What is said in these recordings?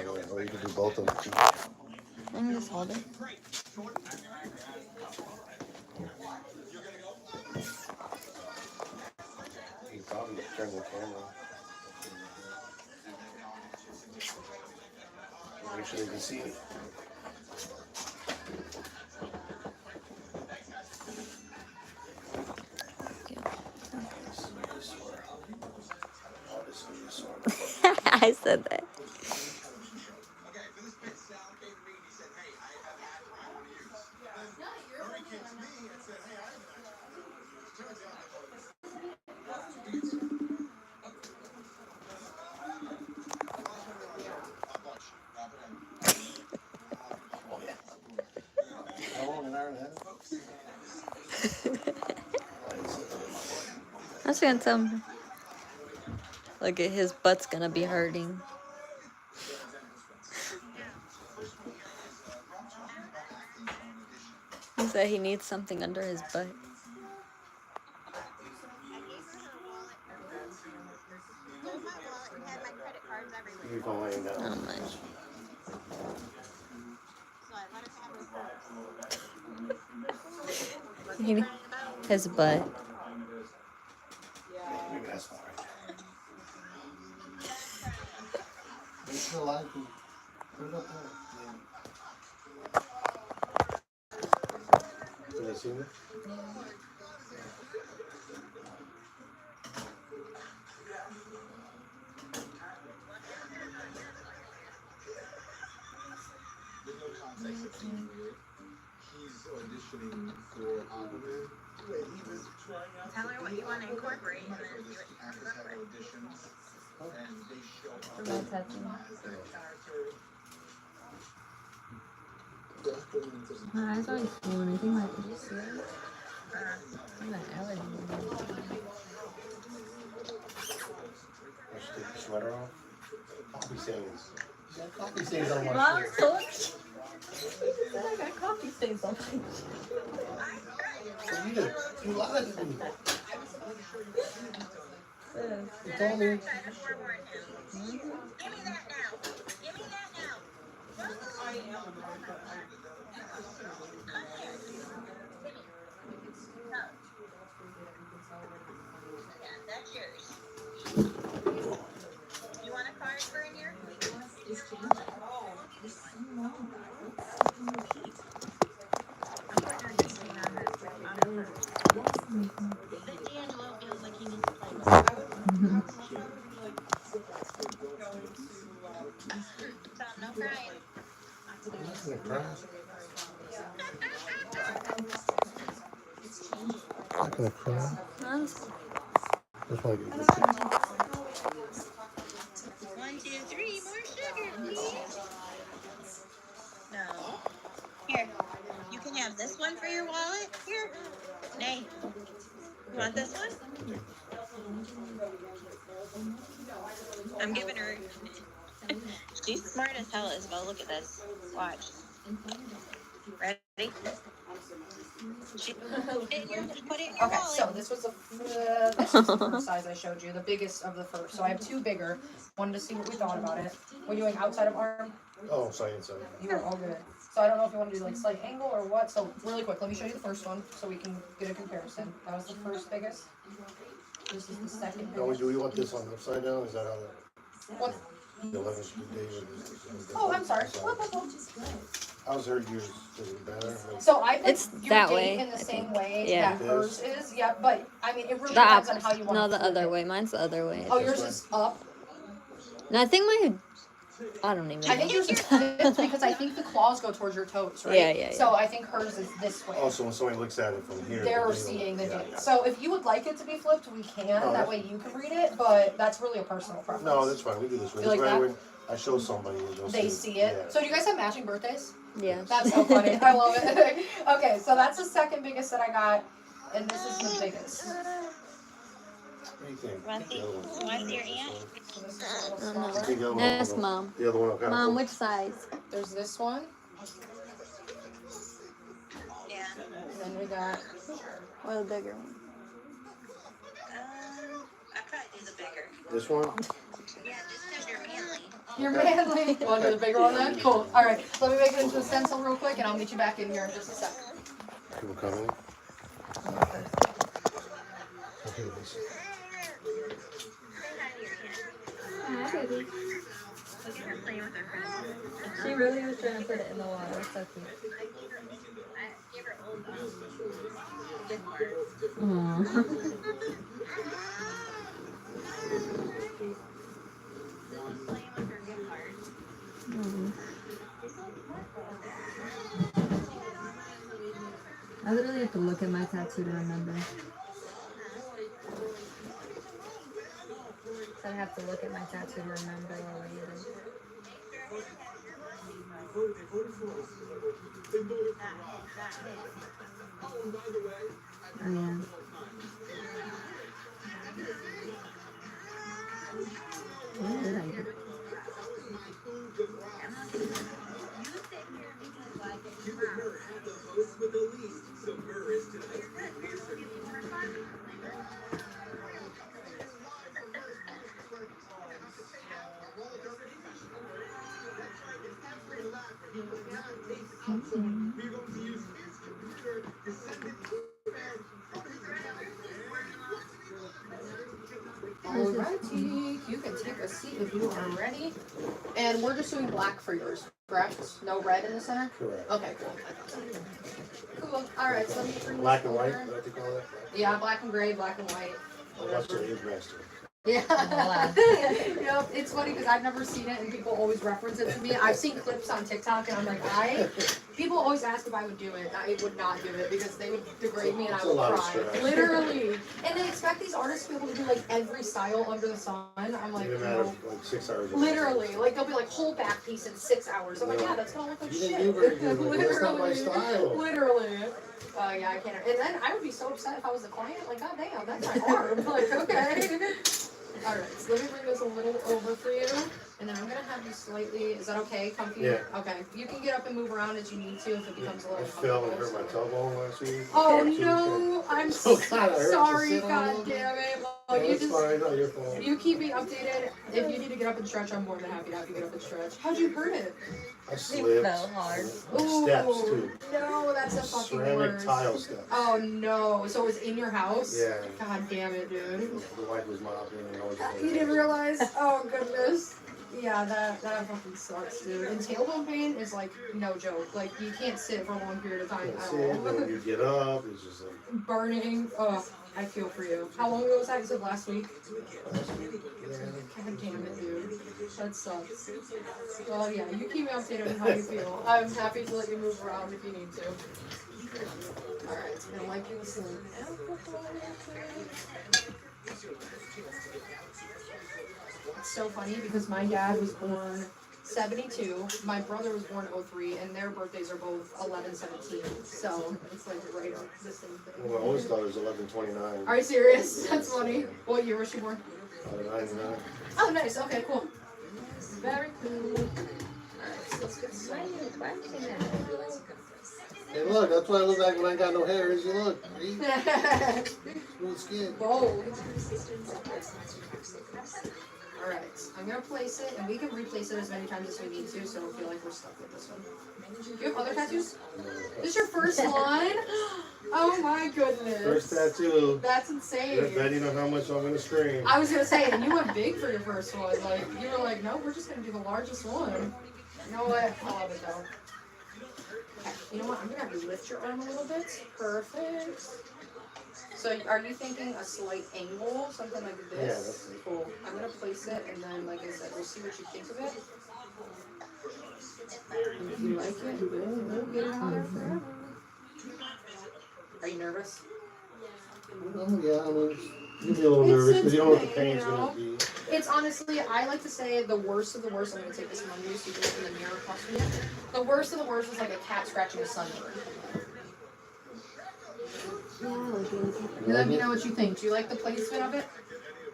Or you can do both of them. I can just hold it. You probably turn the camera. Make sure they can see it. I said that. I was gonna tell him. Look at his butt's gonna be hurting. He said he needs something under his butt. Oh my. His butt. Put it up there. Can they see me? He's auditioning for Aquaman. Tell her what you want to incorporate and then do it. Auditions, and they show up My tattoo. as their character. My eyes always swollen. I think my could you see it? I'm an allergy. Let's take the sweater off. Coffee stains. You got coffee stains on my shirt. So I got coffee stains on my shirt. You lied to me. You told me. Give me that now. Give me that now. Yeah, that's yours. You want a card for in here? D'Angelo feels like he needs to play. Tom, no crying. I'm not gonna cry. I'm not gonna cry. That's why I get this. 1, 2, 3, more sugar, please. No. Here, you can have this one for your wallet. Here. Nay. You want this one? I'm giving her. She's smart as hell, Isabel. Look at this. Watch. Ready? Just put it in your Okay, wallet. so this was the first size I showed you, the biggest of the first. So I have two bigger. Wanted to see what we thought about it. We're doing outside of arm. Oh, sorry. You are all good. So I don't know if you want to do like slight angle or what. So really quick, let me show you the first one so we can get a comparison. That was the first biggest. This is the second biggest. Do we want this on upside down? Is that how What? the 11th day is? Oh, I'm sorry. How's her yours? Is it better? Like, So I put It's your that date way, in the I same think. way Yeah. that hers is. Yeah, but I mean, it really The depends on opposite. how you want No, to the flip other it. way. Mine's the other way. Oh, yours is up. No, I think mine. I don't even know. I think yours is flipped because I think the claws go towards your toes, right? Yeah. So I think hers is this way. also, when somebody looks at it from here, They're they seeing the yeah, date. yeah. So if you would like it to be flipped, we can. No, That that's- way you can read it, but that's really a personal preference. No, that's fine. We do this way. You like This way that? when I show somebody, they'll They see it. Yeah. So do you guys have matching birthdays? Yeah. That's so funny. I love it. Okay, so that's the second biggest that I got, and this is the biggest. What do you think? Want The other one. your aunt? So this is a little I don't smaller. know. Think the other one Ask will go- Mom. The other one will kind Mom, of which size? There's this one, Yeah. and then we got. Or the bigger one? I'd probably do the bigger. This one? Yeah, just because you're manly. You're manly. Want to do the bigger one then? Cool. All right. Let me make it into a stencil real quick, and I'll meet you back in here in just a sec. People coming? Okay, listen. Hi, baby. She really was trying to put it in the water. So cute. Aww. I literally have to look at my tattoo to remember. I have to look at my tattoo to remember what it is. Oh yeah. What did I do? Alrighty, you can take a seat if you are ready. And we're just doing black for yours, correct? No red in the center? Correct. Okay, cool. Cool. Alright, so let me bring Black this and white, over. what do you call that? Yeah, black and gray, black and white. Oh, that's your age master. Yeah. Voila. Yep, it's funny because I've never seen it and people always reference it to me. I've seen clips on TikTok and I'm like, people always ask if I would do it. I would not do it because they would degrade me and I It's a would lot of cry. stress. Literally. And they expect these artists to be able to do like every style under the sun. I'm like, In a matter no. of like 6 hours. Literally. Like they'll be like whole back piece in 6 hours. I'm like, yeah, that's gonna look like You shit. didn't do very good. Like, that's not my style. Literally. Yeah, I can't. And then I would be so upset if I was the client. Like, god damn, that's my arm. Like, okay. Alright, so let me bring this a little over for you. And then I'm gonna have you slightly, is that okay? Comfy? Yeah. Okay. You can get up and move around as you need to if it becomes a I little fell and hurt uncomfortable. my tailbone last week. Oh 2 weeks ago. no, I'm Oh, God, I hurt you. sorry, Sit on god it. damn it. No, Well, you it's just, fine, not your fault. you keep me updated. If you need to get up and stretch, I'm more than happy to have you get up and stretch. How'd you hurt it? I slipped. fell hard. Steps too. No, that's the fucking Ceramic worst. tile steps. Oh no, so it was in your house? Yeah. God damn it, dude. The wife was mopping and I was. You didn't realize? Oh goodness. Yeah, that fucking sucks, dude. And tailbone pain is like no joke. Like you can't sit for a long period of time Can't at sit, then when all. you get up, it's just like Burning. Ugh, I feel for you. How long ago was that? You said last week? last week. Yeah. God damn it, dude. That sucks. Well, yeah, you keep me updated on how you feel. I'm happy to let you move around if you need to. Alright, it's gonna wipe you with some alcohol. It's so funny because my dad was born 72, my brother was born 03, and their birthdays are both 11/17. So it's like right up the same thing. Well, my oldest daughter's 11/29. Are you serious? That's funny. What year was she born? 99. Oh, nice. Okay, cool. Very cool. Alright, so let's get started. Hey, look, that's what I look like when I ain't got no hair. Is you look, see? Smooth skin. Bold. Alright, I'm gonna place it, and we can replace it as many times as we need to, so I don't feel like we're stuck with this one. Do you have other tattoos? This is your first one? Oh my goodness. First tattoo. That's You're insane. betting on how much I'm gonna scream. I was gonna say, and you went big for your first one. Like, you were like, no, we're just gonna do the largest one. You know what? I love it though. Okay, you know what? I'm gonna have you lift your arm a little bit. Perfect. So, are you thinking a slight angle, something like this? Yeah, that's it. Cool. I'm gonna place it, and then, like I said, we'll see what you think of it. If you like it, we'll get it on there forever. Are you nervous? Yeah, I mean, you'll be a little nervous because you don't know what the pain's you know. gonna be. It's honestly, I like to say the worst of the worst. I'm gonna take this one so you can look in the mirror across from you. The worst of the worst is like a cat scratching a sunburn. Let me know what you think. Do you like the placement of it?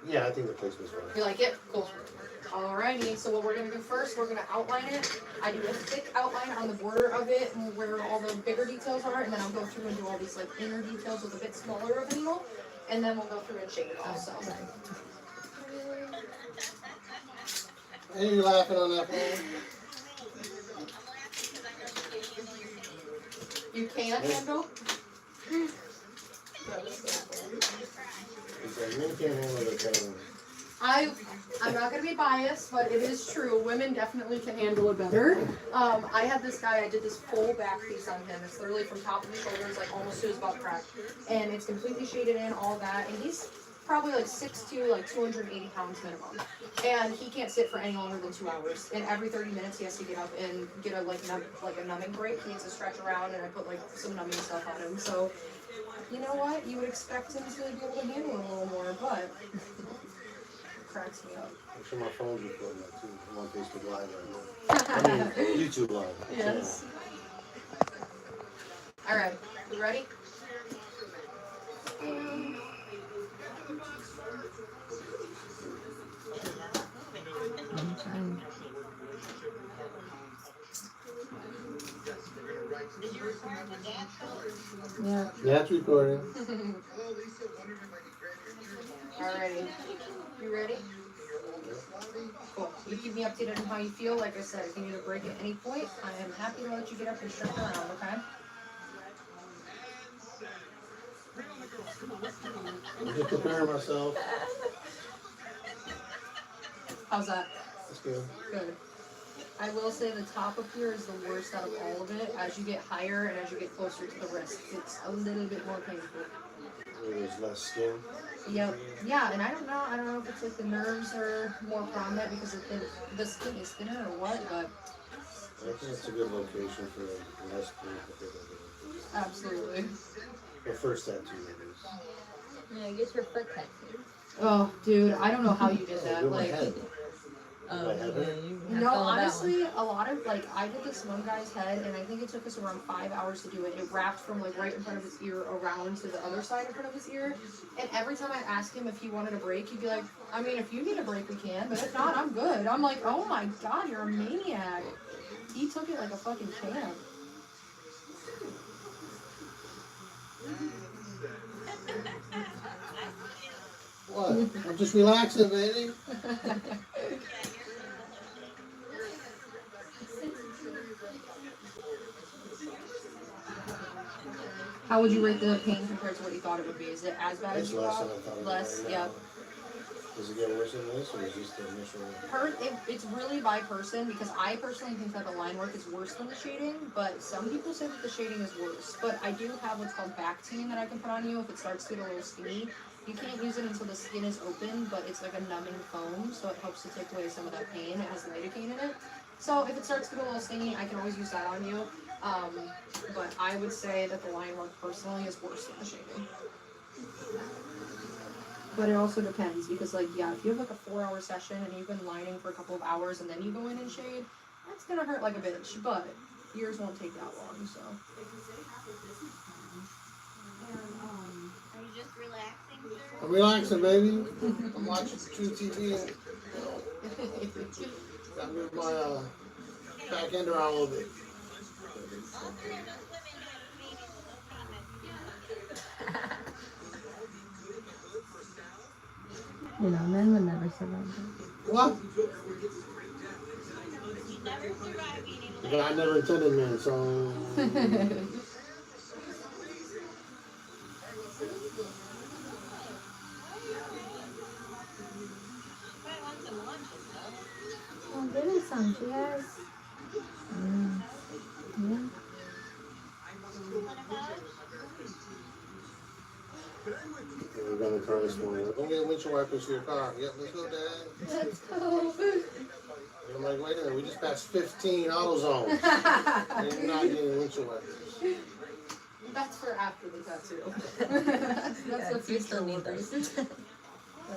Yeah, I think the placement's fine. You like it? Cool. Alrighty, so what we're gonna do first, we're gonna outline it. I do a thick outline on the border of it and where all the bigger details are, and then I'll go through and do all these like inner details with a bit smaller of a needle, and then we'll go through and shape it also. And you laughing on that phone? You can't handle? He said, men can't handle the pain. I'm not gonna be biased, but it is true. Women definitely can handle it better. I had this guy. I did this full back piece on him. It's literally from top of his shoulders, like almost to his butt crack, and it's completely shaded in, all that. And he's probably like 6'2", like 280 pounds minimum, and he can't sit for any longer than 2 hours. And every 30 minutes, he has to get up and get a like a numbing break. He needs to stretch around, and I put like some numbing stuff on him. So, you know what? You would expect him to be able to handle it a little more, but. Cracks me up. I'm sure my phone's recording that too. I'm on Facebook Live right now. I mean, YouTube Live. Yes. All right. You ready? I'm trying. Did you record the dance show? Yeah. Yeah, it's recording. Alrighty. You ready? Cool. You keep me updated on how you feel. Like I said, if you need a break at any point, I am happy to let you get up and stretch around, okay? I'm just preparing myself. How's that? That's good. Good. I will say the top up here is the worst out of all of it. As you get higher and as you get closer to the wrist, it's a little bit more painful. Where there's less skin. Yep. Yeah, and I don't know if it's like the nerves are more prominent because the skin is thinner or what, but I think it's a good location for less skin. absolutely. The first tattoo, it is. Yeah, get your foot tattooed. Oh, dude, I don't know how you did that. Do my Like, head. Yeah, I have it? you have no, to follow that honestly, a lot of, like, I did this one guy's head, and I think it took us around 5 hours to do it. It wrapped from, like, right in front of his ear around to the other side in front of his ear. And every time I asked him if he wanted a break, he'd be like, I mean, if you need a break, we can, but if not, I'm good. I'm like, oh my god, you're a maniac. He took it like a fucking champ. What? I'm just relaxing, baby. How would you rate the pain compared to what you thought it would be? Is it as bad as It's you less thought? than I thought it was. Less, right yeah. now. Does it get worse than this, or is this the initial? It's really by person because I personally think that the line work is worse than the shading, but some people say that the shading is worse. But I do have what's called Bactine that I can put on you if it starts to get a little skinny. You can't use it until the skin is open, but it's like a numbing foam, so it helps to take away some of that pain. It has lidocaine in it. So if it starts to get a little skinny, I can always use that on you. But I would say that the line work personally is worse than the shading. But it also depends because, like, yeah, if you have like a 4-hour session and you've been lining for a couple of hours and then you go in and shade, that's gonna hurt like a bitch. But yours won't take that long, so. Are you just relaxing, sir? I'm relaxing, baby. I'm watching True TV and got to move my back end around a little bit. All three of those women have babies with no payment. You know, men would never survive that. What? You never survive being able to. But I never intended men, so. I want some lunches, though. Oh, give me some. She has. Yeah. We're gonna try this morning. Go get windshield wipers for your car. Yep, let's go, Dad. Let's go. And I'm like, wait a minute, we just passed 15 auto zones. And you're not getting windshield wipers. That's for after the tattoo. That's the you future still need workers. those. That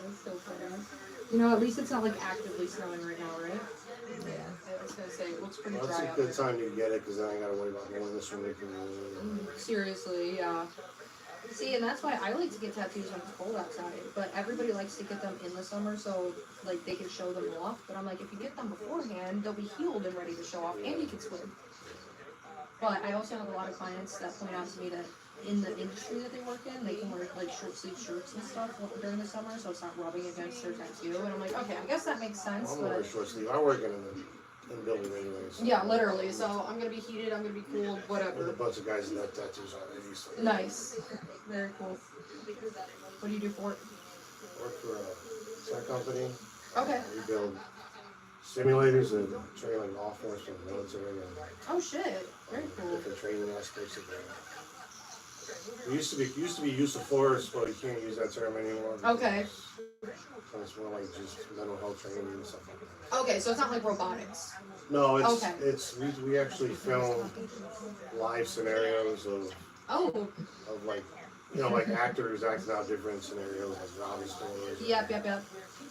is so funny. You know, at least it's not like actively snowing right now, right? Yeah. I was gonna say it looks pretty Well, that's dry a out good there. time to get it because then I gotta worry about going this week. Seriously, yeah. See, and that's why I like to get tattoos when it's cold outside. But everybody likes to get them in the summer so like they can show them off. But I'm like, if you get them beforehand, they'll be healed and ready to show off, and you can swim. But I also have a lot of clients that point out to me that in the industry that they work in, they can wear like short sleeve shirts and stuff during the summer, so it's not rubbing against their tattoo. And I'm like, okay, I guess that makes sense. I'm wearing But short sleeve. I work in the building anyways. yeah, literally. So I'm gonna be heated. I'm gonna be cool. With a Whatever. bunch of guys that have tattoos already. So. Nice. Very cool. What do you do for it? Work for a tech company. Okay. We build simulators that train like law enforcement, military, and Oh shit. Very cool. different training aspects of it. It used to be use of force, but you can't use that term anymore. Okay. So it's more like just mental health training and stuff like that. Okay, so it's not like robotics. No, Okay. we actually film live scenarios Oh. of like, you know, like actors acting out different scenarios, like robbing stores. Yep. And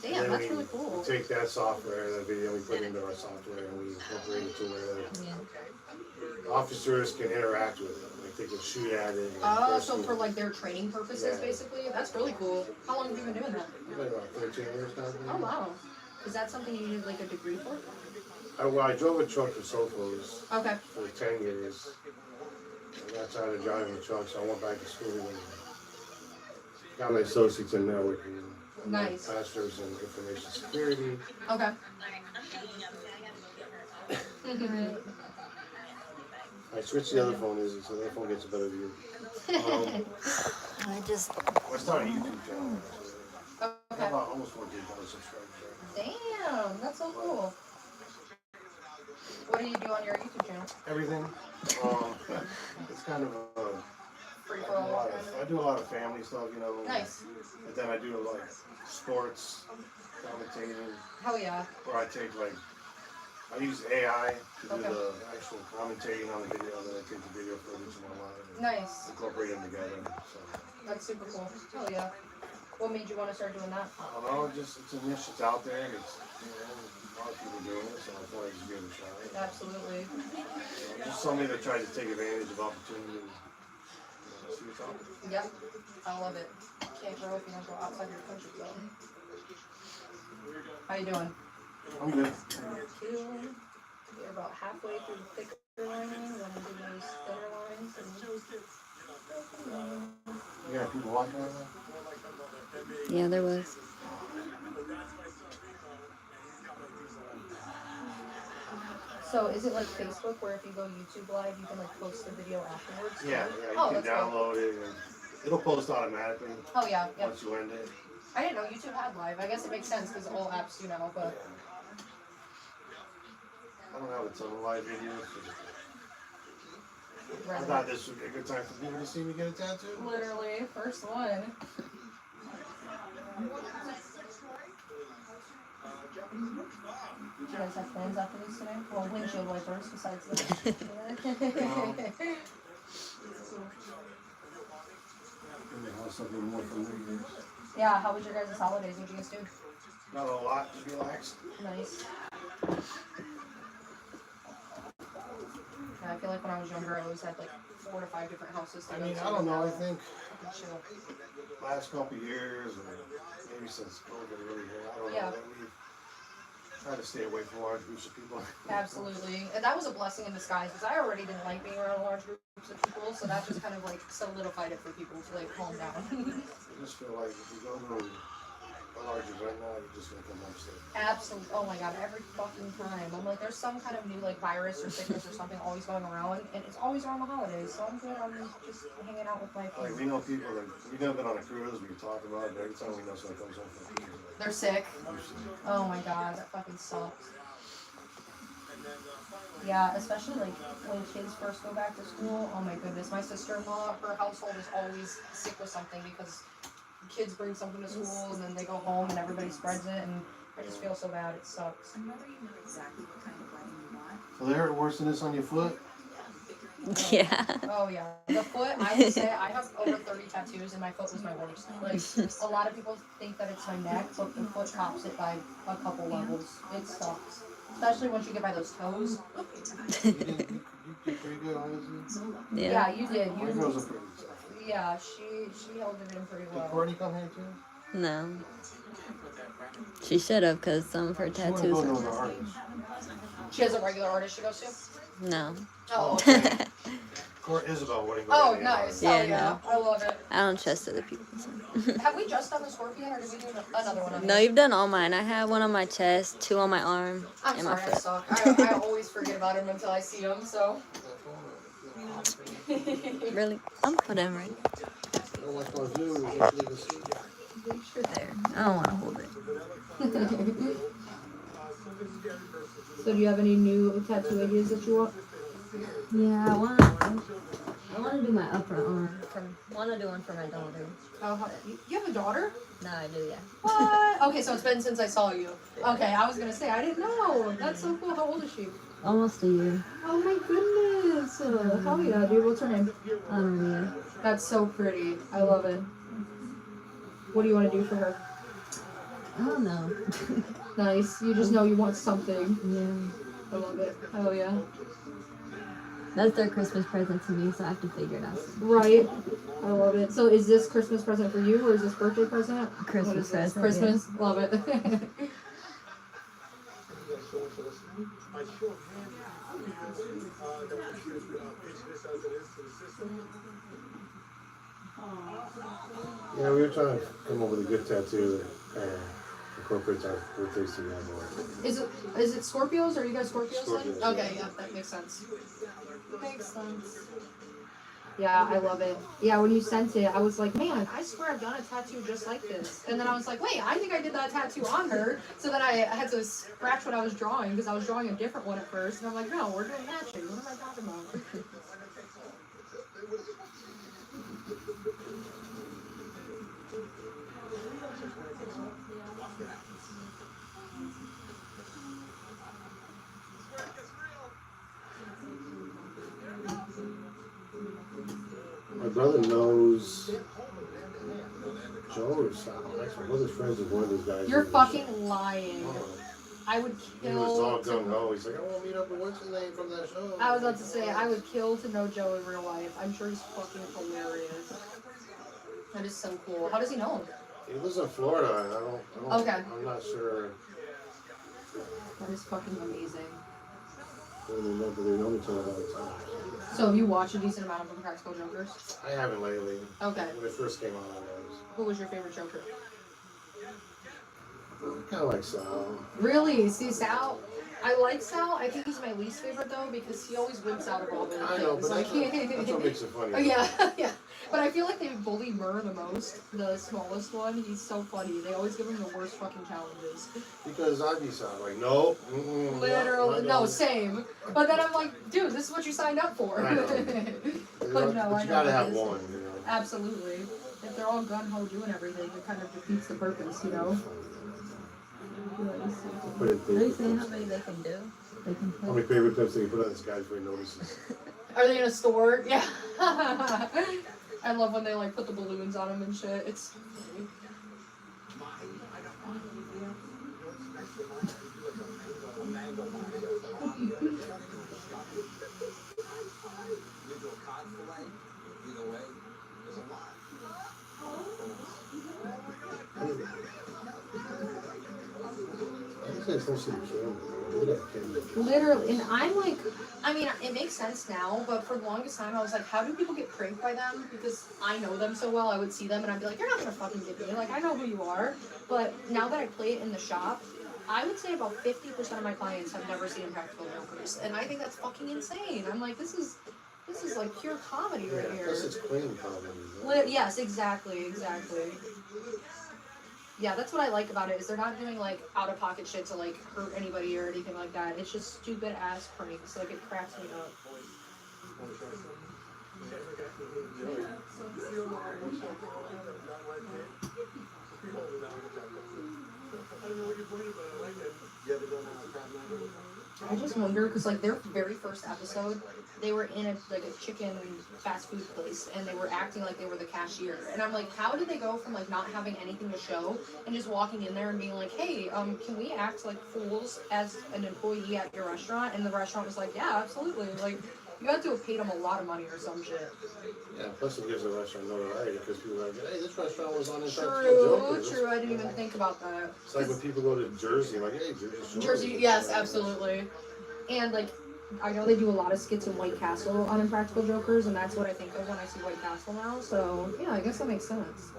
Damn, then that's we really cool. take that software, that video, we put it into our software, and we incorporate it to where Yeah. officers can interact with it. Like they can shoot at it. Oh, so for like their training purposes, Yeah. basically. That's really cool. How long have you been doing that? I've been about 13 years now. Oh wow. Is that something you need like a degree for? I drove a truck for Sofos Okay. for 10 years. I got tired of driving the truck, so I went back to school and got my associates in networking. Nice. Masters in information security. Okay. I switched the other phone, so the other phone gets a better view. I just. I started a YouTube channel. I have Okay. about almost 14,000 subscribers. Damn, that's so cool. What do you do on your YouTube channel? Everything. It's kind of Free for all. I do a lot of family stuff, you know. Nice. And then I do like sports, commentating, Hell yeah. where I take like, I use AI to do Okay. the actual commentating on the video, and then I take the video footage and all that and Nice. incorporate them together. So, That's super cool. Hell yeah. What made you want to start doing that? I don't know, it's a niche that's out there, and it's, you know, a lot of people doing it, so I thought I'd just give it a try. Absolutely. So, just somebody that tries to take advantage of opportunity and see what's out there. Yep. I love it. Can't grow if you don't go outside your comfort zone. How you doing? I'm good. Cute. You're about halfway through the thicker lines. I'm gonna do those thinner lines. You got people watching right now? Yeah, there was. So is it like Facebook where if you go YouTube live, you can like post the video afterwards? too? Yeah, Oh, you can that's cool. download it and it'll post automatically Oh yeah, yep. once you end it. I didn't know YouTube had live. I guess it makes sense because all apps do now, but I don't have a ton of live videos. I rather thought this would be a good time for people to see me get a tattoo. literally first one. You guys have plans after this today? Well, windshield wipers besides that. In the house, something more for me. Yeah, how was your guys' holidays? What'd you guys do? Not a lot, just relax. Nice. Yeah, I feel like when I was younger, I always had like 4 to 5 different houses to I go mean, to. I don't know, I think Fucking chill. last couple of years, or maybe since COVID really hit, I don't know, Yeah. that we try to stay away from large groups of people. Absolutely. And that was a blessing in disguise because I already didn't like being around large groups of people, so that just kind of like solidified it for people to like calm down. I just feel like if you go to a large event now, you're just gonna come home sick. Absolutely. Oh my god, every fucking time. I'm like, there's some kind of new like virus or sickness or something always going around, and it's always around the holidays, so I'm good. I'm just hanging out with my Like, friends. we know people that, we've never been on a cruise, we can talk about it, but every time we know someone comes home from a cruise, They're sick. we're sick. Oh my god, that fucking sucks. Yeah, especially like when kids first go back to school. Oh my goodness, my sister-in-law, her household is always sick with something because kids bring something to school and then they go home and everybody spreads it, and I just feel so bad. It sucks. So they hurt worse than this on your foot? Yeah. Oh yeah, the foot. I would say I have over 30 tattoos, and my foot was my worst. Like a lot of people think that it's my neck, but the foot tops it by a couple levels. It sucks, especially once you get by those toes. You did pretty good, honestly. Yeah. Yeah, you did. My You. girls are pretty tough. Yeah, she held it in pretty Did well. Courtney come here too? No. She should have, because some of her She wanna tattoos go to are. an artist. She has a regular artist she goes to. No. Oh, okay. Or Isabel wouldn't go. Oh, to the nice. Yeah, Hell yeah. I love it. I don't trust other people. So. Have we just done the scorpion or did we do another one on No, you? you've done all mine. I have one on my chest, 2 on my arm, I'm and my sorry, I foot. suck. I always forget about him until I see him, so. Really? I'm put in right. I don't watch my view. You can't even see. Sure there. I don't want to hold it. So do you have any new tattoo ideas that you want? Yeah, I want to do my upper arm. Want to do one for my daughter. Oh, you have a daughter? No, I do, yeah. What? Okay, so it's been since I saw you. Okay, I was gonna say, I didn't know. That's so cool. How old is she? Almost a year. Oh my goodness. Hell yeah, dude. What's her name? Maria. That's so pretty. I love it. What do you want to do for her? I don't know. Nice. You just know you want something. Yeah. I love it. Oh yeah. That's their Christmas present to me, so I have to figure it out. Right. I love it. So is this Christmas present for you or is this birthday present? Christmas What is this? present, Christmas. Love it. Yeah, we were trying to come up with a good tattoo that incorporates our birthdays together. Is it Scorpios? Are you guys Scorpios? Scorpios, Then? Okay, yeah, that makes sense. Makes sense. Yeah, I love it. Yeah, when you sent it, I was like, man, I swear I've done a tattoo just like this. And then I was like, wait, I think I did that tattoo on her. So then I had to scratch what I was drawing because I was drawing a different one at first. And I'm like, no, we're doing matching. What am I talking about? My brother knows Joe or Sal. Actually, my brother's friends with one of those guys. You're fucking lying. I would He was all kill. gung ho. He's like, I want to meet up with what's his name from that show. I was about to say, I would kill to know Joe in real life. I'm sure he's fucking hilarious. That is so cool. How does he know him? He lives in Florida, and I don't. Okay. I'm not sure That is fucking amazing. whether they know, but they know each other all the time. So have you watched a decent amount of Impractical Jokers? I haven't lately. Okay. When it first came out, I was. Who was your favorite Joker? Kind of like Sal. Really? See, Sal? I like Sal. I think he's my least favorite, though, because he always wimps out of all the I know, things. but that's what makes it funny. Oh, yeah, yeah. But I feel like they bully Murr the most, the smallest one. He's so funny. They always give him the worst fucking challenges. Because I'd be Sal, like, nope. Literally, no, same. But then I'm like, dude, this is what you signed up for. I know. But no, I you know gotta it have is. one, you know. Absolutely. If they're all gun-ho doing everything, it kind of defeats the purpose, you know? Put it Are you paper saying clips. how many they can do? They can How put. many paper clips do you put on this guy before he notices? Are they in a store? Yeah. I love when they like put the balloons on them and shit. It's funny. I think it's supposed to be camera. Look at that camera. Literally, and I'm like, I mean, it makes sense now, but for the longest time I was like, how do people get pranked by them? Because I know them so well, I would see them and I'd be like, you're not gonna fucking get me. Like, I know who you are. But now that I play it in the shop, I would say about 50% of my clients have never seen Impractical Jokers. And I think that's fucking insane. I'm like, this is like pure comedy right Yeah, here. plus it's clean comedy. Yes, exactly. Yeah, that's what I like about it, is they're not doing like out of pocket shit to like hurt anybody or anything like that. It's just stupid ass pranks. Like, it cracks me up. I just wonder, because like their very first episode, they were in a chicken fast food place and they were acting like they were the cashier. And I'm like, how did they go from like not having anything to show and just walking in there and being like, hey, can we act like fools as an employee at your restaurant? And the restaurant was like, yeah, absolutely. Like, you have to have paid them a lot of money or some shit. Yeah, plus it gives the restaurant notoriety because people are like, hey, this restaurant was on this True, I didn't even think about that. It's like when people go to Jersey, like, hey, Jersey Shore. Jersey, yes, absolutely. And like, I know they do a lot of skits in White Castle on Impractical Jokers, and that's what I think of when I see White Castle now. So yeah, I guess that makes sense.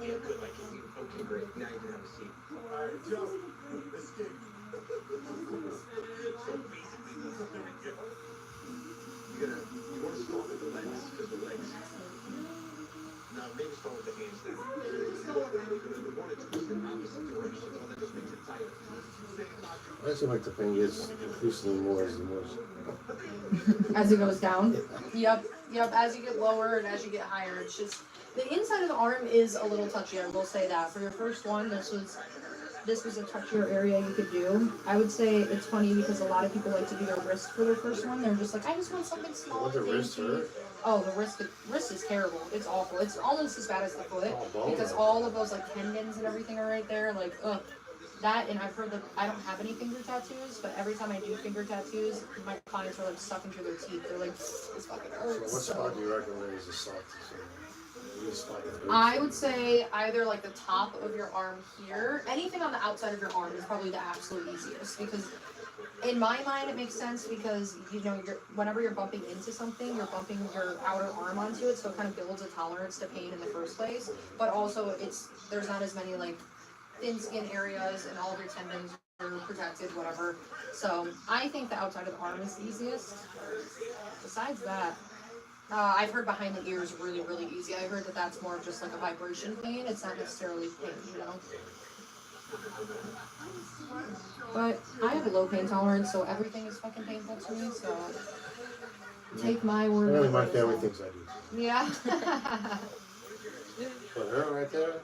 Okay, great. Now you can have a seat. Alright, Joe. Escape. So basically, you want to start with the legs, because the legs. Now maybe start with the hands then. You want to twist in opposite directions, so that just makes it tighter. I seem like the thing gets increasingly more as the more. As it goes down. Yep. As you get lower and as you get higher, it's just the inside of the arm is a little touchy. I will say that. For your first one, this was a touchier area you could do. I would say it's funny because a lot of people like to do their wrist for their first one. They're just like, I just want something small. What the wrist hurt? Oh, the wrist is terrible. It's awful. It's almost as bad as the foot because all of those like tendons and everything are right there. Like, ugh. That, and I've heard that I don't have any finger tattoos, but every time I do finger tattoos, my clients are like sucking through their teeth. They're like, this fucking hurts. So what spot do you reckon is the softest? I would say either like the top of your arm here. Anything on the outside of your arm is probably the absolute easiest because in my mind it makes sense because whenever you're bumping into something, you're bumping your outer arm onto it, so it kind of builds a tolerance to pain in the first place. But also there's not as many like thin skin areas and all of your tendons are protected, whatever. So I think the outside of the arm is the easiest. Besides that, I've heard behind the ears really, really easy. I heard that that's more of just like a vibration pain. It's not necessarily pain, But I have a low pain tolerance, so everything is fucking painful to me, so take my word. Really, my family thinks I do. Yeah. But her right there,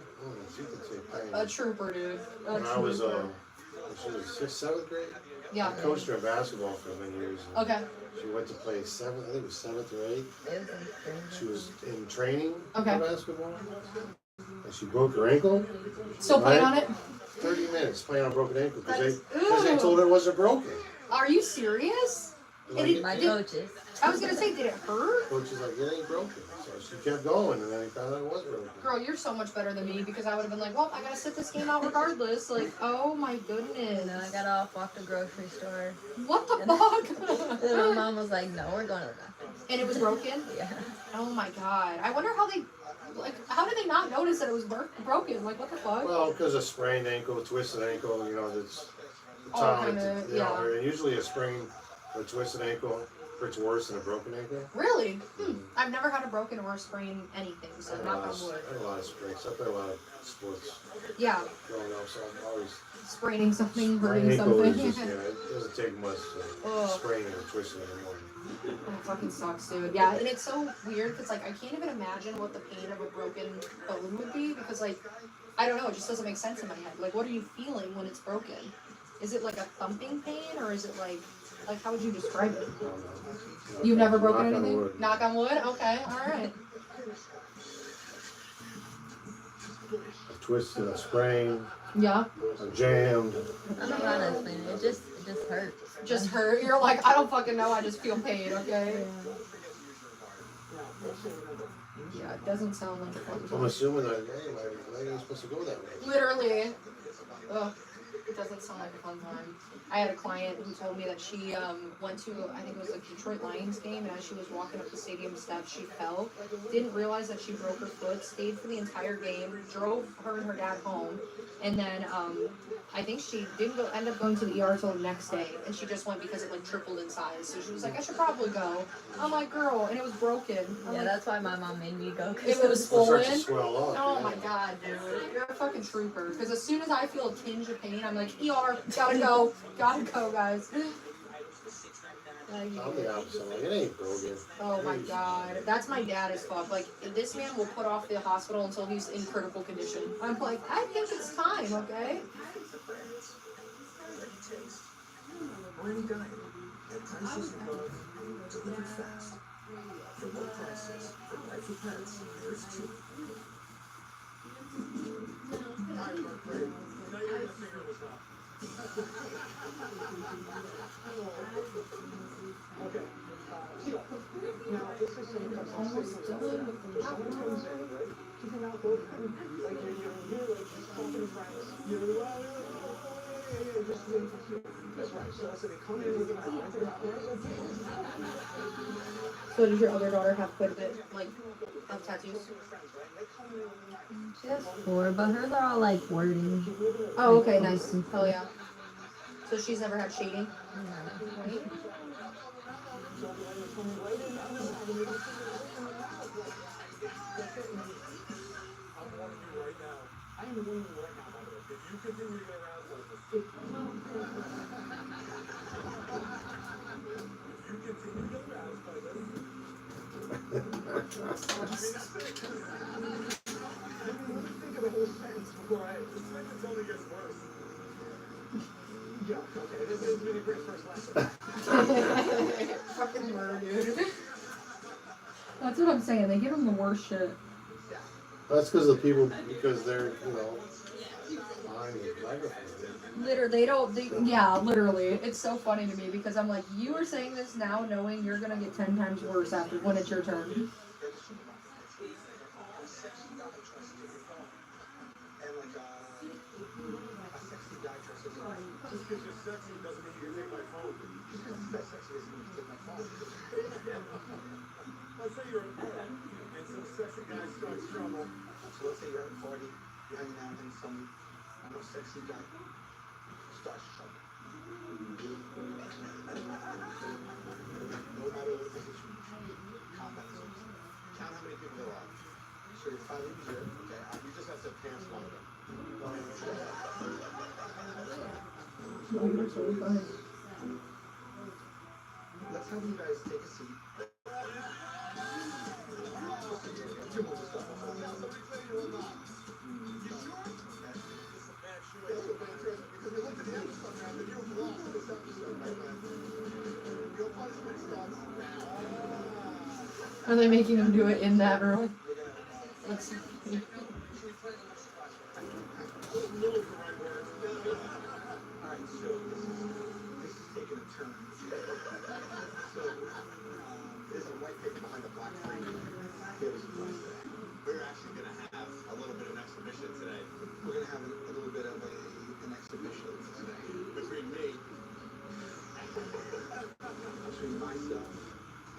she can take pain. A trooper, dude. When I was, she was 6th, 7th grade. Yeah. I coached her in basketball for many years. Okay. She went to play 7th, I think it was 7th or 8th. She was in training for basketball. And she broke her ankle. Still playing on it? 30 minutes playing on a broken ankle because they told her it wasn't broken. Are you serious? My coaches. I was gonna say, did it hurt? Coach is like, it ain't broken. So she kept going, and then he found out it was broken. Girl, you're so much better than me because I would have been like, well, I gotta sit this game out regardless. Like, oh my goodness. And then I got off, walked to the grocery store. What the fuck? And then my mom was like, no, we're going to the bathroom. And it was broken? Yeah. Oh my god. I wonder how how did they not notice that it was broken? Like, what the fuck? Well, because a sprained ankle, twisted ankle, that's the All time. kinda, yeah. And usually a sprained or twisted ankle hurts worse than a broken ankle. Really? I've never had a broken or a sprained anything, so knock on wood. I had a lot of sprains. I played a lot of sports Yeah. growing up, so I'm always... Spraining something, My hurting ankle something. is just, it doesn't take much to sprain it or twist it anymore. Oh, it fucking sucks, dude. Yeah, and it's so weird because, like, I can't even imagine what the pain of a broken bone would be because, like, I don't know, it just doesn't make sense in my head. Like, what are you feeling when it's broken? Is it, like, a thumping pain or is it, like how would you describe it? You've never broken anything? Knock on wood? Okay, alright. A twisted, a sprain, Yeah. a jammed. I'm not gonna explain it. It just hurts. Just hurt? You're like, I don't fucking know, I just feel pain, okay? Yeah, it doesn't sound like a fun I'm time. assuming that, hey, my leg ain't supposed to go that way. Literally. Ugh. It doesn't sound like a fun time. I had a client who told me that she went to, I think it was a Detroit Lions game, and as she was walking up the stadium steps, she fell, didn't realize that she broke her foot, stayed for the entire game, drove her and her dad home, and then I think she didn't end up going to the ER until the next day, and she just went because it like tripled in size, so she was like, I should probably go. I'm like, girl, and it was broken. Yeah, that's why my mom made me go. It was swollen. Starts to swell up. Oh my god, dude. You're a fucking trooper. Because as soon as I feel a tinge of pain, I'm like, ER, gotta go. Gotta go, guys. I'm the opposite. Like, it ain't broken. Oh my god. That's my dad as fuck. Like, this man will put off the hospital until he's in critical condition. I'm like, I think it's time, okay? Or any diet. At prices above, delivered fast. For low prices, for life for pets, there's two. Okay. Now, this is almost done with the tones, right? Keep them out both. Like you're here, like talking to friends. just to make it cute. That's right. So I said, they come in with an eye. So does your other daughter have quite a bit, like, of tattoos? She has 4, but hers are all like wording. Oh, okay, nice. Hell yeah. So she's never had shading? Right? Fucking murder, dude. That's what I'm saying. They give them the worst shit. That's because they're, behind the microphone. Yeah, literally. It's so funny to me because I'm like, you are saying this now knowing you're gonna get 10 times worse after when it's your turn. Let's say you're at a party and some sexy guy starts trouble. So let's say you're at a party, you're hanging out and some sexy guy starts trouble. No matter what the situation, count that as count how many people there are. So you're 5 people here, okay? You just have to pants longer. Let's have you guys take a seat. Are they making them do it in that room? Let's see. Alright, so this is taking a turn. So, there's a white paper behind the black frame. Here's the price today. We're actually going to have a little bit of an exhibition today. We're going to have a little bit of an exhibition today. Between me, between myself,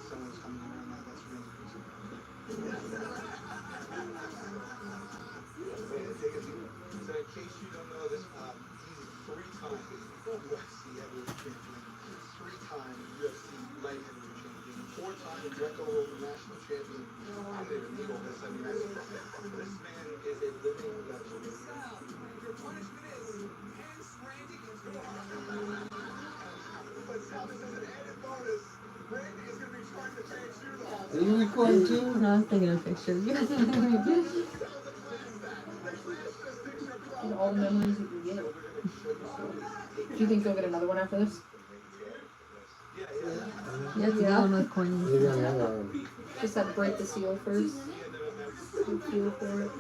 someone's coming around now that's really crazy. Take a seat. So in case you don't know this, he's 3-time UFC heavyweight champion, 3-time UFC light heavyweight champion, 4-time Greco-Roman national champion. I don't even need all this. I mean, this man is a living legend. Your punishment is hand-spraying against the wall. But now this is an added bonus. Randy is going to be trying to change you though. Are you recording too? No, I was taking a picture. All the memories you can get. Do you think they'll get another one after this? You have to get one with coins. Maybe on the other one. Just have to break the seal first. Feel for it.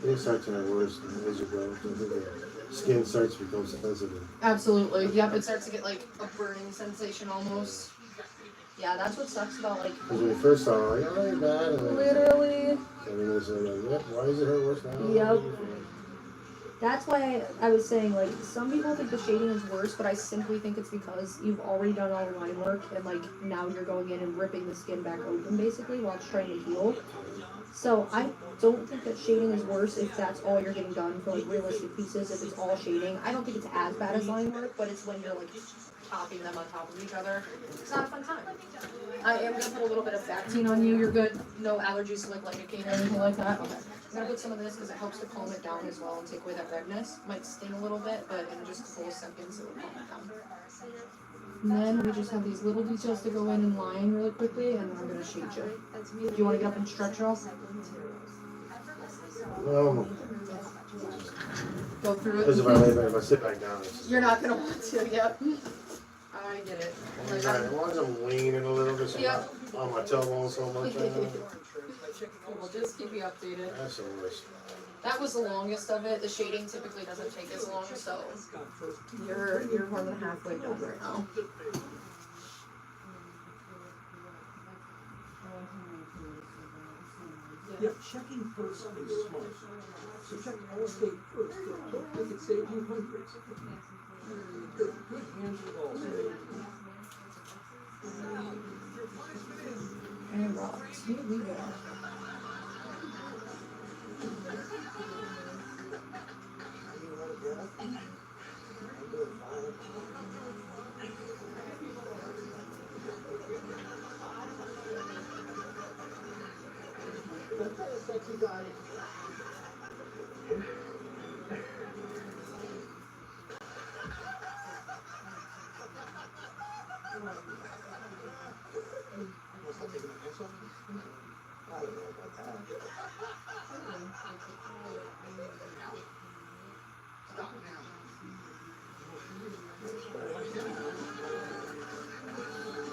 It starts at worse as you go. The skin starts to become sensitive. Absolutely. Yep, it starts to get like a burning sensation almost. Yeah, that's what sucks about like. Because when you first saw it, like, oh, you're bad. And then Literally. And then it's like, yep, why does it hurt worse now? Yep. That's why I was saying, like, some people think the shading is worse, but I simply think it's because you've already done all the line work, and, like, now you're going in and ripping the skin back open, basically, while it's trying to heal. So I don't think that shading is worse if that's all you're getting done for, like, realistic pieces, if it's all shading. I don't think it's as bad as line work, but it's when you're, like, topping them on top of each other. It's not a fun time. I am gonna put a little bit of Bactine on you. You're good. No allergies to like lidocaine or anything like that. Okay. I'm gonna put some of this because it helps to calm it down as well and take away that redness. Might sting a little bit, but in just a couple of seconds it will calm it down. And then we just have these little details to go in line really quickly, and then I'm gonna shade you. Do you want to get up and stretch at all? No, Go through because it. if I sit back down, it's. You're not gonna want to. Yep. I get it. As long as I'm leaning a little bit, so I'm Yep. not on my tailbone so much. We'll just keep you updated. That's the worst. That was the longest of it. The shading typically doesn't take as long, so you're more than halfway done right now. Yeah, checking first is smart. So check Allstate first. They could save you hundreds. Good hands with Allstate. And rocks. Here we go. Sexy guy. I don't know about that.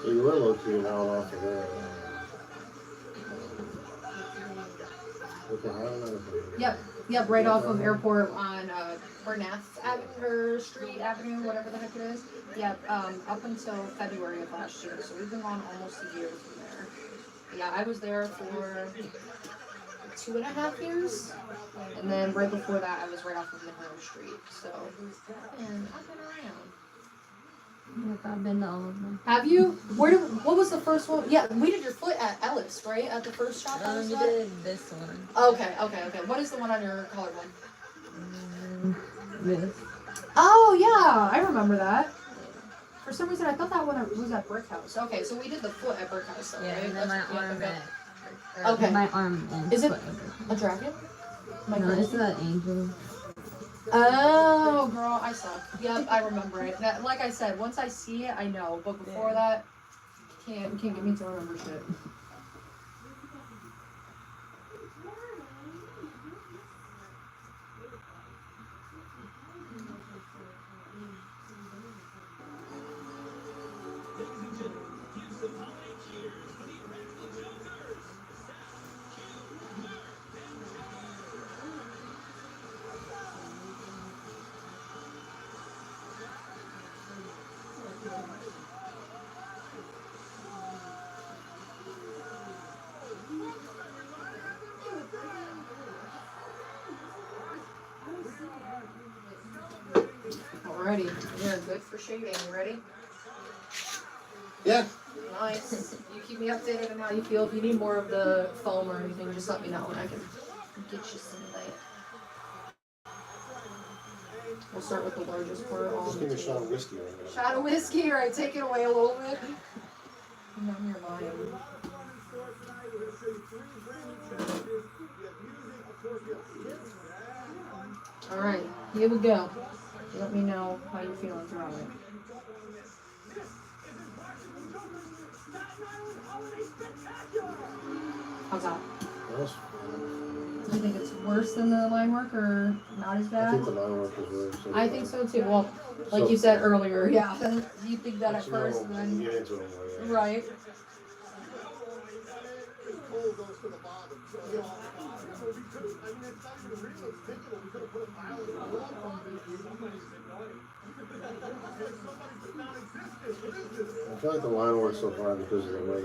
You were located out off of there. Yep, right off of Airport on Burnett Street Avenue, whatever the heck it is. Yep, up until February of last year. So we've been gone almost a year from there. Yeah, I was there for 2.5 years. And then right before that, I was right off of Monroe Street. So, and I've been around. Yep, I've been to all of them. Have you? What was the first one? Yeah, we did your foot at Ellis, right? At the first shop I was You at? did this one. Okay. What is the one on your collarbone? This. Oh, yeah, I remember that. For some reason, I thought that one was at Brick House. Okay, so we did the foot at Brick House, though, Yeah, right? and then my That's- yeah, arm okay. at. Okay. My arm and Is it- foot. A dragon? My No, girl. it's the angel. Oh, girl, I suck. Yep, I remember it. That, like I said, once I see it, I know. But before that, can't get me to remember shit. Alrighty, you're good for shading. You ready? Yeah. Nice. You keep me updated on how you feel. If you need more of the foam or anything, just let me know and I can get you some of that. We'll start with the largest part. Just give me a shot of whiskey right now. Shot of whiskey, right? Take it away a little bit. Numb your mind. Alright, here we go. Let me know how you're feeling throughout it. How's that? Yes. Do you think it's worse than the line work or not as I bad? think the line work is worse. I think so too. Well, like you said earlier, yeah. You think that at first, and then Get into it more, yeah. right. I feel like the line works so far because of the way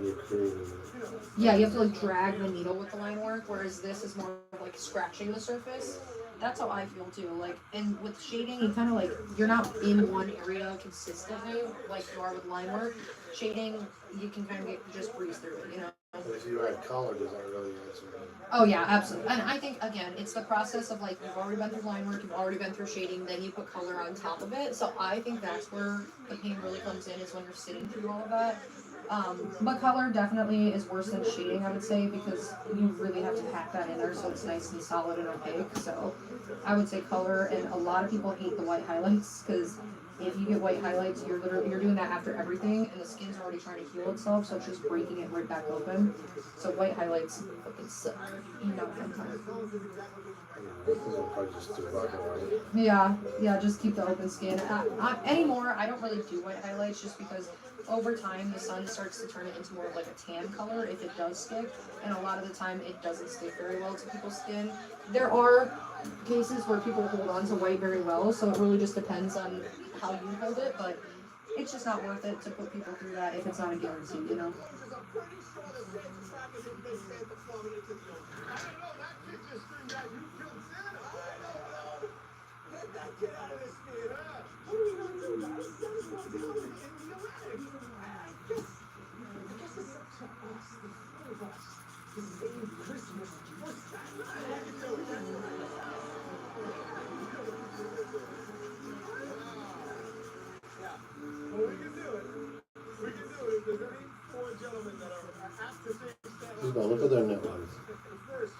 you're creating it. Yeah, you have to like drag the needle with the line work, whereas this is more of like scratching the surface. That's how I feel too. Like, and with shading, you kind of like, you're not in one area consistently like you are with line work. Shading, you can kind of just breeze through it, you know? But if you add color, does that really answer it? Oh yeah, absolutely. And I think again, it's the process of like you've already been through line work, you've already been through shading, then you put color on top of it. So I think that's where the pain really comes in, is when you're sitting through all of that. But color definitely is worse than shading, I would say, because you really have to pack that in there so it's nice and solid and opaque. So I would say color, and a lot of people hate the white highlights because if you get white highlights, you're doing that after everything, and the skin's already trying to heal itself, so it's just breaking it right back open. So white highlights fucking suck. You know, sometimes. We'll probably just do black and white. Yeah, just keep the open skin. Anymore, I don't really do white highlights just because over time the sun starts to turn it into more of like a tan color if it does stick, and a lot of the time it doesn't stick very well to people's skin. There are cases where people hold on to white very well, so it really just depends on how you hold it, but it's just not worth it to put people through that if it's not a guarantee, you know? Isabel, look at their net worth.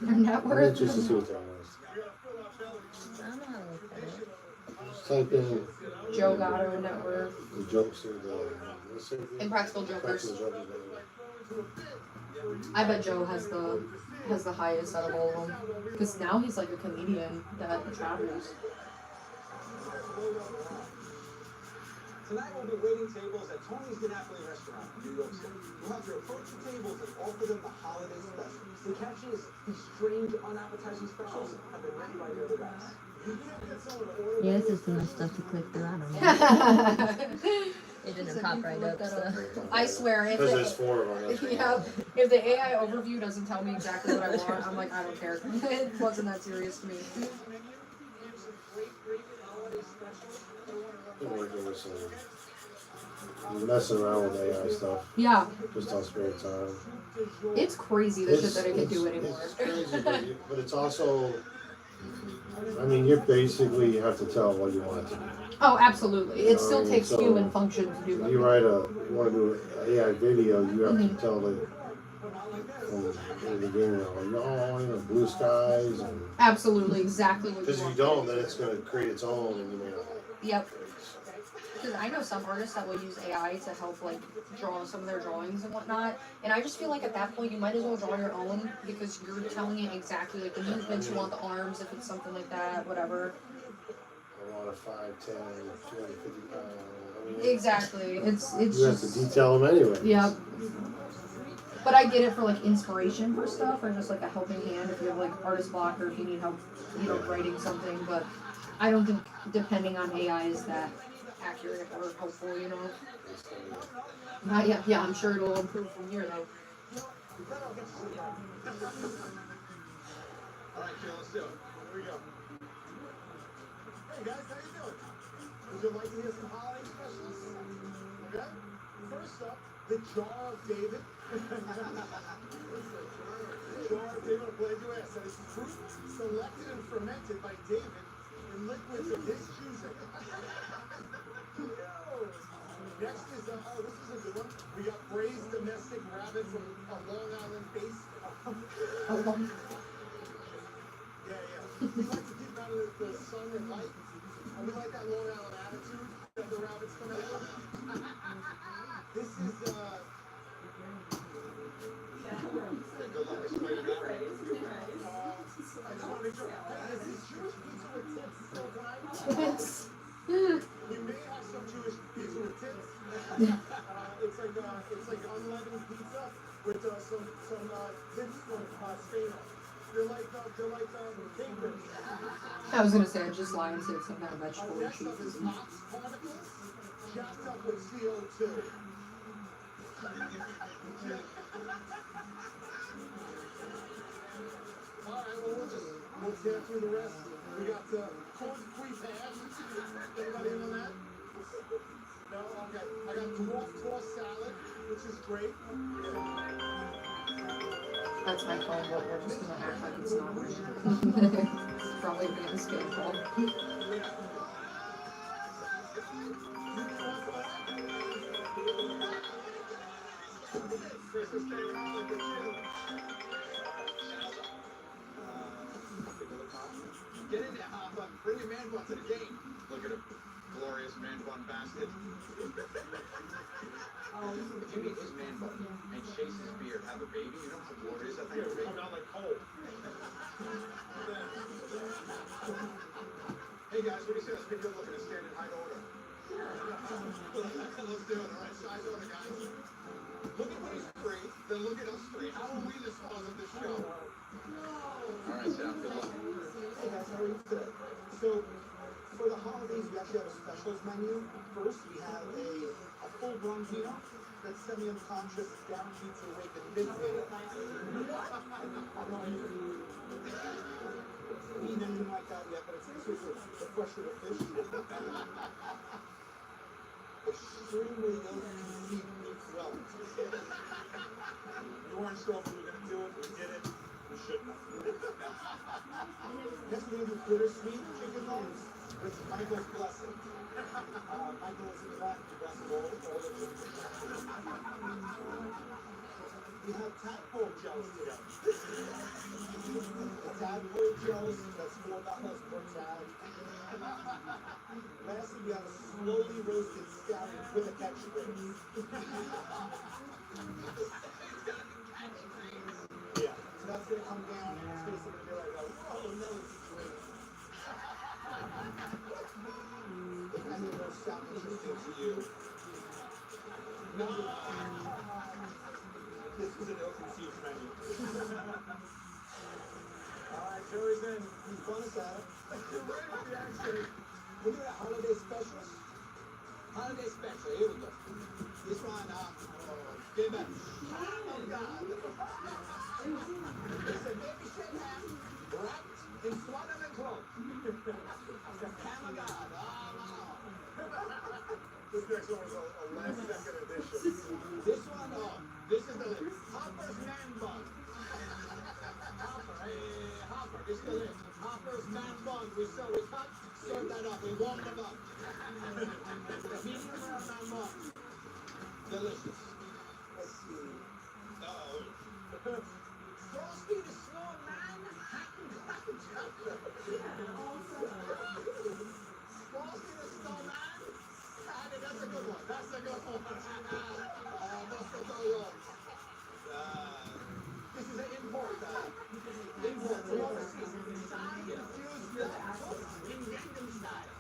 Their net I'm worth? interested to see what they're worth. I don't know how to look at it. Just type in Joe Gatto net worth. the jokes or let's say Impractical Jokers. Practical Jokers. I bet Joe has the highest out of all of them. Because now he's like a comedian that travels. Tonight we'll be waiting tables at Tony's The Napoli restaurant in New York City. You'll have to approach the tables and offer them the holiday specials. The catch is these strange, unappetizing specials have been ready by the other guys. Yeah, this is too much stuff to click through. I don't know. It didn't pop right up, so. I swear, if Because there's the, 4 of them. That's yeah, if the AI overview doesn't tell me exactly what I want, I'm like, I don't care. It wasn't that serious to me. Been working with some messing around with AI stuff Yeah, just on spare time. it's crazy the shit that it can do It's anymore. crazy, but it's also, I mean, you basically have to tell what you want it to be. Oh, absolutely. It still takes So, human function to do You it. write you want to do an AI video, you have to tell it from the beginning, blue skies, and Absolutely, exactly what you because if you want. don't, then it's going to create its own, and you may not. Yep. Because I know some artists that will use AI to help like draw some of their drawings and whatnot, and I just feel like at that point you might as well draw your own because you're telling it exactly like the movements you want, the arms if it's something like that, whatever. I want a 5'10", 250 pound. I mean, Exactly. It's you have to just detail them anyway. Yep. But I get it for like inspiration for stuff or just like a helping hand if you have like artist block or if you need help, writing something. But I don't think depending on AI is that accurate or helpful, Not yet. Yeah, I'm sure it'll improve from here though. Alright, Jill, let's do it. Here we go. Hey guys, how you doing? Would you like to hear some holiday specials? Okay? First up, the Jar of David. The Jar of David, I'm glad you asked. That is fruit selected and fermented by David in liquids of his choosing. Next is, this is a good one. We got braised domestic rabbit from a Long Island base. Yeah. We like to keep out of the sun and light. And we like that Long Island attitude that the rabbits come out with. This is, good luck explaining that one. I just want to make sure. Is this Jewish pizza with tits still tonight? We may have some Jewish pizza with tits. It's like unleavened pizza with some tits from Spain. They're like capers. I was gonna say I just lied and said some kind of vegetable or Next up is cheese. Mott's particles, chopped up with CO2. Alright, well we'll tear through the rest. We got corn free pan. Anybody in on that? No? Okay. I got dwarf tossed salad, which is great. That's my phone, but we're just gonna act like it's not ringing. It's probably being a scam call. Get in there, Hopper. Bring your man bun to the game. Look at him. Glorious man bun bastard. If you meet his man bun and chase his beard, have a baby, you know how glorious that thing would be? Come down like coal. Hey guys, what do you say? Let's make it look at a standard height order. Let's do it. All right, size order, guys. Look at these three, then look at us three. How are we the stars of this show? All right, Sam, good luck. Hey guys, how are you today? So, for the holidays, we actually have a specials menu. First, we have a full bronzino that's semi-unconscious, guaranteed to wake in mid-minute. Eaten anything like that yet, but it's the fresher the fish. Extremely ill-conceived meat well. You weren't sure if we were going to do it, we did it. We shouldn't have. Next, we're going to do bittersweet chicken wings with Michael's blessing. Michael is in the back, the best of all of them. We have tadpole gels today. The tadpole gels, that's $4 per tad. Lastly, we have a slowly roasted scallion with a catchphrase. Yeah, so that's gonna come down and it's basically gonna be like a oh no situation. If any of those sound interesting to you, no. This is an ill-conceived menu. Alright, Joey's in. He's bonus at it. You're right on the action. We're doing a holiday special. Holiday special, here we go. This one, get back. Oh God. It's a baby shit ham, wrapped in swaddling cloth. The ham of God. This next one was a last second edition. This one, this is the list. Hopper's man bun. Hopper, hey, Hopper, this is the list. Hopper's man bun. We cut, serve that up. We warm them up. Medium rare man bun. Delicious. Let's see. Frosty the Snowman. Frosty the Snowman. That's a good one. That's a good one. This is an import. Import from overseas. Infused in Gangnam style.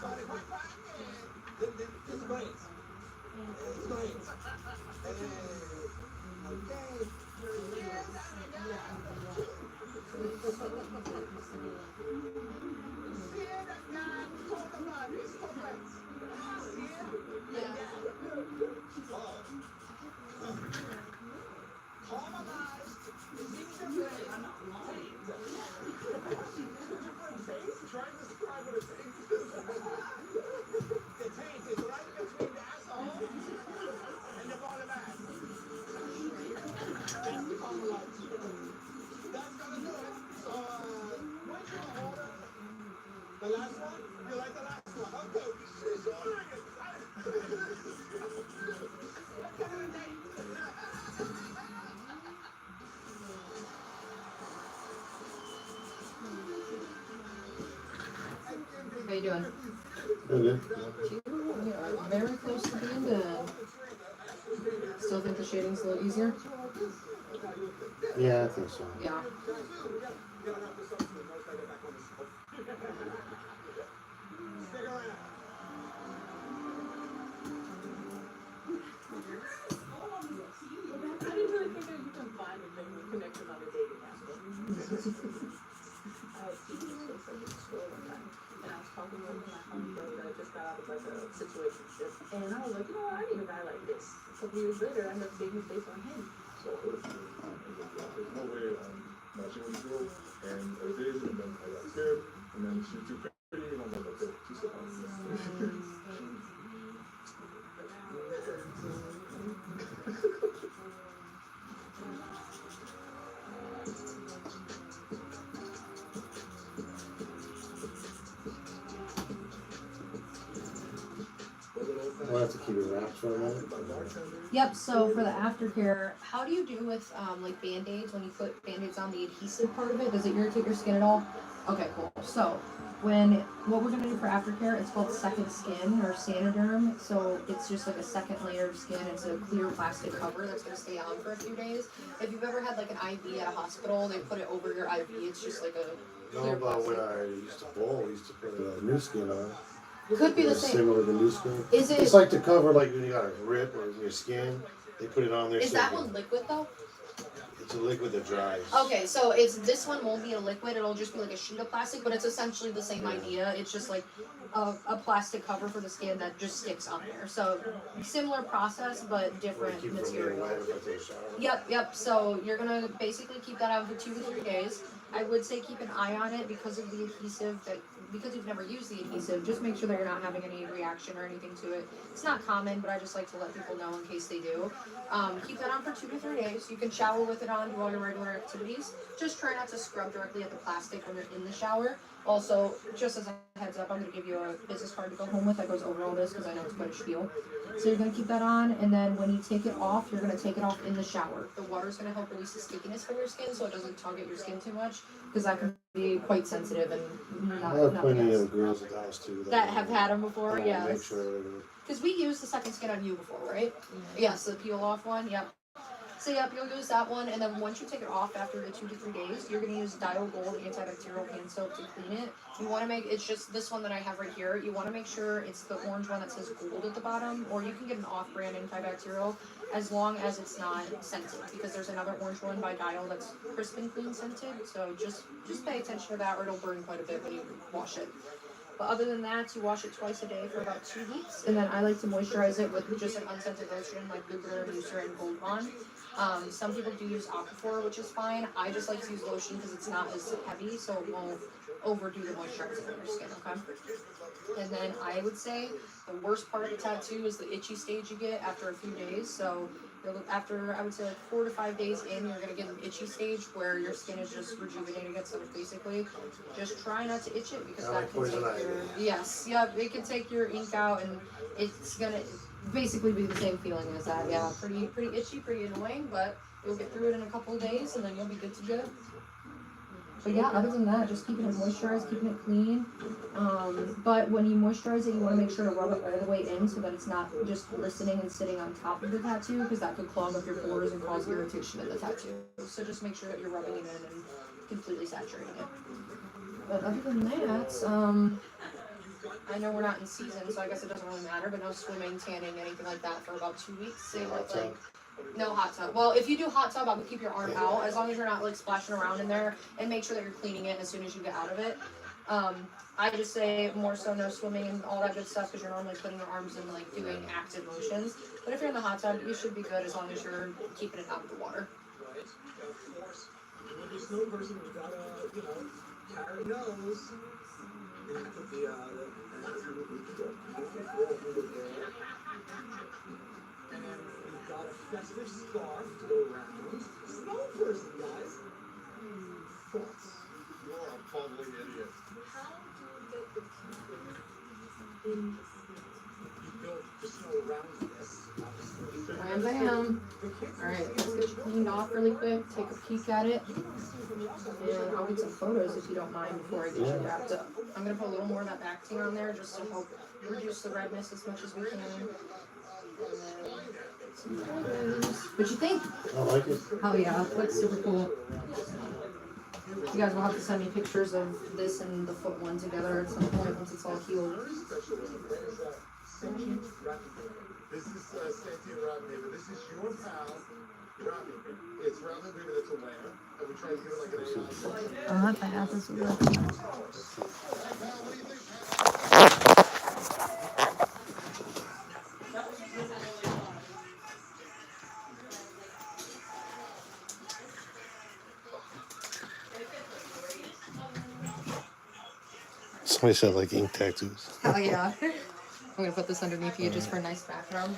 So if I find it, it's great. It's great. Okay. Try to describe what it takes. The taint is right between the asshole and the bottom end. That's the caramelized chicken. That's gonna do it. So, what you gonna order? The last one? You like the last one? Okay, she's ordering it. How you doing? Okay. We are very close to being done. Still think the shading's a little easier? Yeah, I think so. Yeah. Stick around. I didn't really think that you can find a genuine connection on a dating app. I had seen this place like in school one time, and I was talking to my homegirl that I just got out of like a situationship, and I was like, you know what, I need a guy like this. A couple years later, I ended up seeing his face on him. So there's no way matching with the girl, and I did, and then I got scared, and then she was too pretty, and I'm like, okay, she's so How We'll have to keep it wrapped for a minute. Yep, so for the aftercare, how do you do with like band-aids when you put band-aids on the adhesive part of it? Does it irritate your skin at all? Okay, cool. So what we're gonna do for aftercare, it's called second skin or Sanoderm. So it's just like a second layer of skin. It's a clear plastic cover that's gonna stay on for a few days. If you've ever had like an IV at a hospital, they put it over your IV. It's just like a No, clear but when plastic. I used to bowl, we used to put a new skin on. Could be the It's same. similar to new skin. Is it? It's like the cover, like when you got a rip or your skin, they put it on there. Is so that you- one liquid though? It's a liquid that dries. Okay, so this one won't be a liquid, it'll just be like a sheet of plastic, but it's essentially the same idea. It's just like a plastic cover for the skin that just sticks on there. So similar process, but different Keep it from getting material. wet if I take a shower. Yep. So you're gonna basically keep that on for 2 to 3 days. I would say keep an eye on it because of the adhesive. Because you've never used the adhesive, just make sure that you're not having any reaction or anything to it. It's not common, but I just like to let people know in case they do. Keep that on for 2 to 3 days. You can shower with it on, do all your regular activities. Just try not to scrub directly at the plastic when you're in the shower. Also, just as a heads up, I'm going to give you a business card to go home with that goes over all this because I know it's quite a spiel. So you're going to keep that on, and then when you take it off, you're going to take it off in the shower. The water's going to help release the stickiness from your skin so it doesn't tug at your skin too much because that can be quite sensitive and I not have plenty nice. of girls at the house too. That have had them before, Make yes. sure Because we used the second skin on you before, right? Yes, the peel off one, yep. So yep, you'll use that one, and then once you take it off after the 2 to 3 days, you're gonna use Dial Gold antibacterial hand soap to clean it. You wanna make, it's just this one that I have right here, you wanna make sure it's the orange one that says gold at the bottom, or you can get an off-brand antibacterial, as long as it's not scented, because there's another orange one by Dial that's crisp and clean scented, so just pay attention to that or it'll burn quite a bit when you wash it. But other than that, you wash it twice a day for about 2 weeks, and then I like to moisturize it with just an unscented lotion like Lubriderm, Eucerin, Gold Bond. Some people do use Aquaphor, which is fine. I just like to use lotion because it's not as heavy, so it won't overdo the moisturizing on your skin, okay? And then I would say the worst part of the tattoo is the itchy stage you get after a few days. So after, I would say like 4 to 5 days in, you're gonna get an itchy stage where your skin is just rejuvenating itself basically. Just try not to itch it because that can take your, yes, yep, it can take your ink out and it's gonna basically be the same feeling as that. Yeah, pretty itchy, pretty annoying, but you'll get through it in a couple of days and then you'll be good to go. But yeah, other than that, just keeping it moisturized, keeping it clean. But when you moisturize it, you want to make sure to rub it all the way in so that it's not just glistening and sitting on top of the tattoo, because that could clog up your pores and cause irritation in the tattoo. So just make sure that you're rubbing it in and completely saturating it. But other than that, I know we're not in season, so I guess it doesn't really matter, but no swimming, tanning, anything like that for about 2 weeks. Say with like no hot tub. Well, if you do hot tub, I would keep your arm out as long as you're not like splashing around in there, and make sure that you're cleaning it as soon as you get out of it. I just say more so no swimming and all that good stuff because you're normally putting your arms in like doing active motions. But if you're in the hot tub, you should be good as long as you're keeping it out of the water. When there's no person who's got a, carry nose, you put the and then we've got a festive scarf to go around. Snow person, guys. Thoughts? You're a bubbly idiot. How do we get the people in the snow? You build the snow around this, obviously. Wham bam. Alright, let's get you cleaned off really quick, take a peek at it. And I'll get some photos if you don't mind before I get you wrapped up. I'm going to put a little more of that Bactine on there just to help reduce the redness as much as we can. And then some photos. What you think? I like it. Oh yeah, looks super cool. You guys will have to send me pictures of this and the foot one together at some point once it's all healed. This is Santine Wrapping Paper. This is your pal wrapping paper. It's wrapping paper that's a layer, and we try to give it like an AI. I'll have to have this with Pal, what do you think? Somebody said like ink tattoos. Oh yeah. I'm gonna put this underneath you just for a nice background.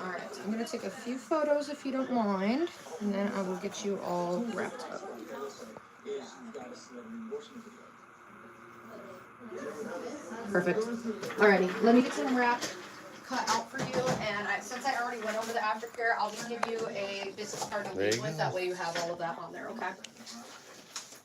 Alright, I'm gonna take a few photos if you don't mind, and then I will get you all wrapped up. Perfect. Alrighty, let me get some wrap cut out for you, and since I already went over the aftercare, I'll just give you a business card to There leave you with. go. That way you have all of that on there, okay?